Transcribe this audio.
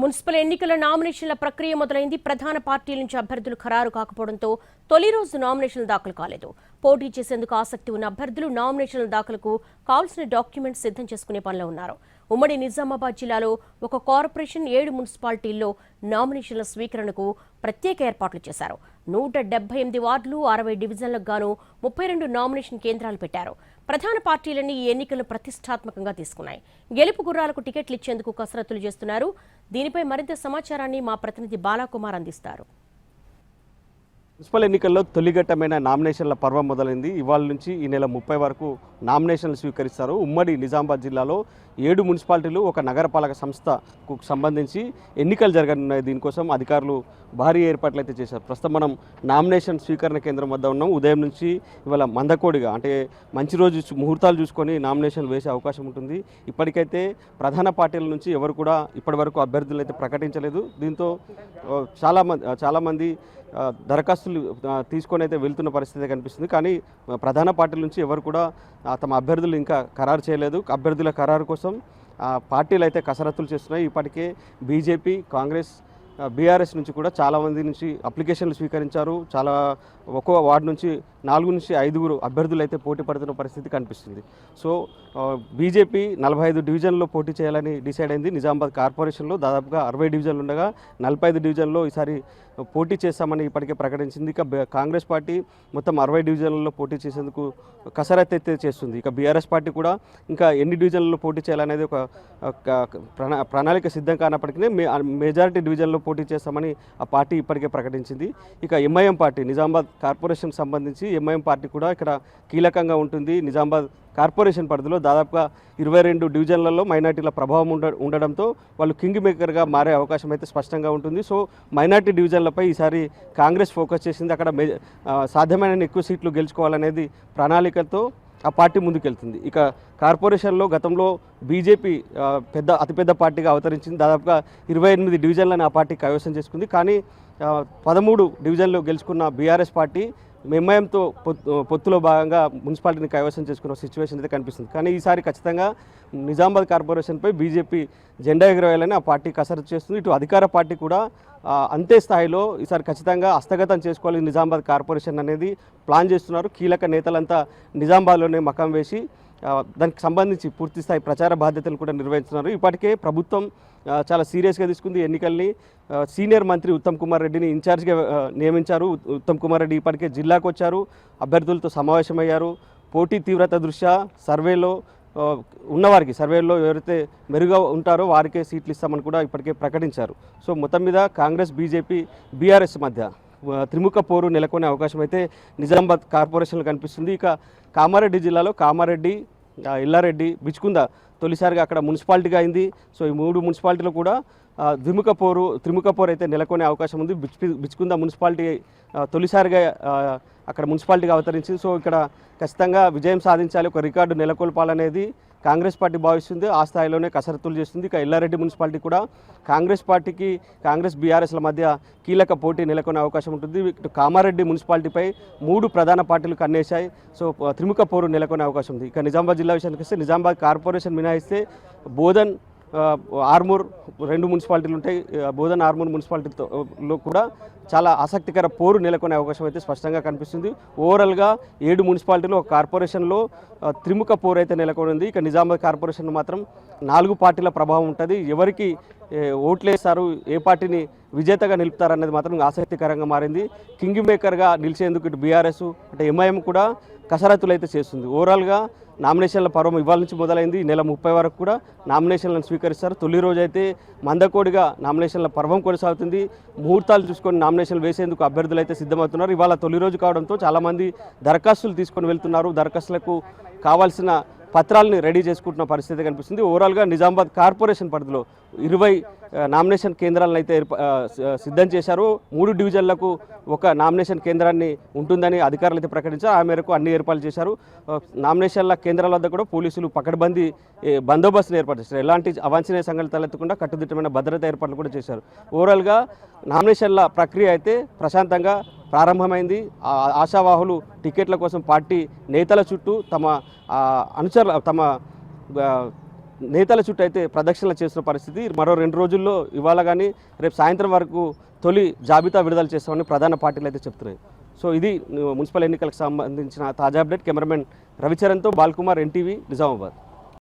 Municipal ఎన్నికల నామినేషన్ల ప్రక్రియ మొదలైంది. ప్రధాన పార్టీల నుంచి అభ్యర్థులు ఖరారు కాకపోవడంతో తొలి రోజు నామినేషన్లు దాఖలు కాలేదు. పోటీ చేసేందుకు ఆసక్తి ఉన్న అభ్యర్థులు నామినేషన్ల దాఖలకు కావాల్సిన డాక్యుమెంట్స్ సిద్ధం చేసుకునే పనిలో ఉన్నారు. ఉమ్మడి నిజామాబాద్ జిల్లాలో ఒక కార్పొరేషన్ 7 మున్సిపాలిటీల్లో నామినేషన్ల స్వీకరణకు ప్రత్యేక ఏర్పాట్లు చేశారు. 178 వార్డులు 60 డివిజన్లకు గాను 32 నామినేషన్ కేంద్రాలు పెట్టారు. ప్రధాన పార్టీలన్నీ ఈ ఎన్నికలను ప్రతిష్టాత్మకంగా తీసుకున్నాయి. గెలుపు గుర్రాలకు టికెట్లు ఇచ్చేందుకు కసరత్తులు చేస్తున్నారు. దీనిపై మరింత సమాచారాన్ని మా ప్రతినిధి బాలాకుమార్ అందిస్తారు. మున్సిపల్ ఎన్నికల్లో తొలిఘట్టమైన నామినేషన్ల పర్వం మొదలైంది. ఇవాళ నుంచి ఈ నెల 30 వరకు నామినేషన్లు స్వీకరిస్తారు. ఉమ్మడి నిజామాబాద్ జిల్లాలో 7 మున్సిపాలిటీలు, ఒక నగరపాలక సంస్థకు సంబంధించి ఎన్నికలు జరగనున్నాయి. దీనికోసం అధికారులు భారీ ఏర్పాట్లు అయితే చేశారు. ప్రస్తుతం మనం నామినేషన్ స్వీకరణ కేంద్రం వద్ద ఉన్నాం. ఉదయం నుంచి ఇవాళ మందకోడిగా అంటే మంచి రోజు ముహూర్తాలు చూసుకొని నామినేషన్లు వేసే అవకాశం ఉంటుంది. ఇప్పటికైతే ప్రధాన పార్టీల నుంచి ఎవరు కూడా ఇప్పటివరకు అభ్యర్థులు అయితే ప్రకటించలేదు. దీంతో చాలామంది దరఖాస్తులు తీసుకొని అయితే వెళ్తున్న పరిస్థితి కనిపిస్తుంది. కానీ ప్రధాన పార్టీల నుంచి ఎవరు కూడా తమ అభ్యర్థులు ఇంకా ఖరారు చేయలేదు. అభ్యర్థుల ఖరారు కోసం పార్టీలు అయితే కసరత్తులు చేస్తున్నాయి. ఇప్పటికే బీజేపీ, కాంగ్రెస్, బీఆర్ఎస్ నుంచి కూడా చాలామంది నుంచి అప్లికేషన్లు స్వీకరించారు. ఒక్కో వార్డు నుంచి 4 నుంచి 5 అభ్యర్థులు అయితే పోటీ పడుతున్న పరిస్థితి కనిపిస్తుంది. సో బీజేపీ 45 డివిజన్లో పోటీ చేయాలని డిసైడ్ అయింది. నిజామాబాద్ కార్పొరేషన్లో దాదాపుగా 60 డివిజన్లు ఉండగా 45 డివిజన్లో ఈసారి పోటీ చేస్తామని ఇప్పటికే ప్రకటించింది. ఇక కాంగ్రెస్ పార్టీ మొత్తం 60 డివిజన్లలో పోటీ చేసేందుకు కసరత్తు అయితే చేస్తుంది. ఇక బీఆర్ఎస్ పార్టీ కూడా ఇంకా ఎన్ని డివిజన్లలో పోటీ చేయాలనేది ఒక ప్రణాళిక సిద్ధం కానప్పటికీ మెజారిటీ డివిజన్లో పోటీ చేస్తామని ఆ పార్టీ ఇప్పటికే ప్రకటించింది. ఇక ఎంఐఎం పార్టీ, నిజామాబాద్ కార్పొరేషన్ సంబంధించి ఎంఐఎం పార్టీ కూడా ఇక్కడ కీలకంగా ఉంటుంది. నిజామాబాద్ కార్పొరేషన్ పరిధిలో దాదాపుగా 22 డివిజన్లలో మైనార్టీల ప్రభావం ఉండడంతో వాళ్ళు కింగ్ మేకర్గా మారే అవకాశం అయితే స్పష్టంగా ఉంటుంది. సో మైనార్టీ డివిజన్లపై ఈసారి కాంగ్రెస్ ఫోకస్ చేసింది. అక్కడ సాధ్యమైన ఎక్కువ సీట్లు గెలుచుకోవాలనేది ప్రణాళికతో ఆ పార్టీ ముందుకెళ్తుంది. ఇక కార్పొరేషన్లో గతంలో బీజేపీ అతిపెద్ద పార్టీగా అవతరించింది. దాదాపుగా 28 డివిజన్లను ఆ పార్టీ కైవసం చేసుకుంది. కానీ 13 డివిజన్లు గెలుచుకున్న బీఆర్ఎస్ పార్టీ ఎంఐఎంతో పొత్తులో భాగంగా మున్సిపాలిటీని కైవసం చేసుకున్న సిచ్యువేషన్ అయితే కనిపిస్తుంది. కానీ ఈసారి ఖచ్చితంగా నిజామాబాద్ కార్పొరేషన్పై బీజేపీ జెండా ఎగరవేయాలని ఆ పార్టీ కసరత్తు చేస్తుంది. ఇటు అధికార పార్టీ కూడా అంతే స్థాయిలో ఈసారి ఖచ్చితంగా హస్తగతం చేసుకోవాలి నిజామాబాద్ కార్పొరేషన్ అనేది ప్లాన్ చేస్తున్నారు. కీలక నేతలంతా నిజామాబాద్లోనే మకాం వేసి దానికి సంబంధించి పూర్తిస్థాయి ప్రచార బాధ్యతలు కూడా నిర్వహిస్తున్నారు. ఇప్పటికే ప్రభుత్వం చాలా సీరియస్గా తీసుకుంది. ఎన్నికల్ని సీనియర్ మంత్రి ఉత్తమ్ కుమార్ రెడ్డిని ఇన్ఛార్జ్గా నియమించారు. ఉత్తమ్ కుమార్ రెడ్డి ఇప్పటికే జిల్లాకు వచ్చారు, అభ్యర్థులతో సమావేశమయ్యారు. పోటీ తీవ్రత దృష్ట్యా సర్వేలో ఎవరైతే మెరుగా ఉంటారో వారికే సీట్లు ఇస్తామని కూడా ఇప్పటికే ప్రకటించారు. సో మొత్తం మీద కాంగ్రెస్, బీజేపీ, బీఆర్ఎస్ మధ్య త్రిముఖ పోరు నెలకొనే అవకాశం అయితే నిజామాబాద్ కార్పొరేషన్లో కనిపిస్తుంది. ఇక కామారెడ్డి జిల్లాలో కామారెడ్డి, ఎల్లారెడ్డి, బిచ్కుంద తొలిసారిగా అక్కడ మున్సిపాలిటీగా అయింది. సో ఈ 3 మున్సిపాలిటీలు కూడా త్రిముఖ పోరు అయితే నెలకొనే అవకాశం ఉంది. బిచ్కుంద మున్సిపాలిటీ తొలిసారిగా అక్కడ మున్సిపాలిటీగా అవతరించింది. సో ఇక్కడ ఖచ్చితంగా విజయం సాధించాలి, ఒక రికార్డు నెలకొల్పాలనేది కాంగ్రెస్ పార్టీ భావిస్తుంది. ఆ స్థాయిలోనే కసరత్తులు చేస్తుంది. ఇక ఎల్లారెడ్డి మున్సిపాలిటీ కూడా కాంగ్రెస్ బీఆర్ఎస్ల మధ్య కీలక పోటీ నెలకొనే అవకాశం ఉంటుంది. ఇటు కామారెడ్డి మున్సిపాలిటీపై 3 ప్రధాన పార్టీలు కన్నేశాయి. సో త్రిముఖ పోరు నెలకొనే అవకాశం ఉంది. ఇక నిజామాబాద్ జిల్లా విషయానికి వస్తే నిజామాబాద్ కార్పొరేషన్ మినహాయిస్తే బోధన్, ఆర్మూర్ 2 మున్సిపాలిటీలు ఉంటాయి. బోధన్, ఆర్మూర్ మున్సిపాలిటీలో కూడా చాలా ఆసక్తికర పోరు నెలకొనే అవకాశం అయితే స్పష్టంగా కనిపిస్తుంది. ఓవరాల్గా 7 మున్సిపాలిటీలు, ఒక కార్పొరేషన్లో త్రిముఖ పోరు అయితే నెలకొని ఉంది. ఇక నిజామాబాద్ కార్పొరేషన్ మాత్రం 4 పార్టీల ప్రభావం ఉంటుంది. ఎవరికి ఓట్లేస్తారు, ఏ పార్టీని విజేతగా నిలుపుతారనేది మాత్రం ఆసక్తికరంగా మారింది. కింగ్ మేకర్గా నిలిచేందుకు ఇటు బీఆర్ఎస్ అంటే ఎంఐఎం కూడా కసరత్తులు అయితే చేస్తుంది. ఓవరాల్గా నామినేషన్ల పర్వం ఇవాళ నుంచి మొదలైంది. నెల 30 వరకు కూడా నామినేషన్లను స్వీకరిస్తారు. తొలి రోజు అయితే మందకోడిగా నామినేషన్ల పర్వం కొనసాగుతుంది. ముహూర్తాలు చూసుకొని నామినేషన్లు వేసేందుకు అభ్యర్థులు అయితే సిద్ధమవుతున్నారు. ఇవాళ తొలి రోజు కావడంతో చాలామంది దరఖాస్తులు తీసుకొని వెళ్తున్నారు. దరఖాస్తులకు కావాల్సిన పత్రాలని రెడీ చేసుకుంటున్న పరిస్థితి కనిపిస్తుంది. ఓవరాల్గా నిజామాబాద్ కార్పొరేషన్ పరిధిలో 20 నామినేషన్ కేంద్రాలను అయితే సిద్ధం చేశారు. 3 డివిజన్లకు ఒక నామినేషన్ కేంద్రాన్ని ఉంటుందని అధికారులు అయితే ప్రకటించారు. ఆ మేరకు అన్ని ఏర్పాట్లు చేశారు. నామినేషన్ల కేంద్రాల వద్ద కూడా పోలీసులు పకడ్బందీ బందోబస్తును ఏర్పాటు చేశారు. ఎలాంటి అవాంఛనీయ సంఘటనలు తలెత్తకుండా కట్టుదిట్టమైన భద్రతా ఏర్పాట్లు కూడా చేశారు. ఓవరాల్గా నామినేషన్ల ప్రక్రియ అయితే ప్రశాంతంగా ప్రారంభమైంది. ఆశావాహులు టికెట్ల కోసం పార్టీ నేతల చుట్టూ తమ నేతల చుట్టూ అయితే ప్రదక్షిణలు చేస్తున్న పరిస్థితి. మరో 2 రోజుల్లో ఇవాళ కానీ రేపు సాయంత్రం వరకు తొలి జాబితా విడుదల చేస్తామని ప్రధాన పార్టీలు అయితే చెప్తున్నాయి. సో ఇది మున్సిపల్ ఎన్నికలకు సంబంధించిన తాజా అప్డేట్. కెమెరామెన్ రవిచరణ్తో బాల్కుమార్, ఎన్టీవీ, నిజామాబాద్.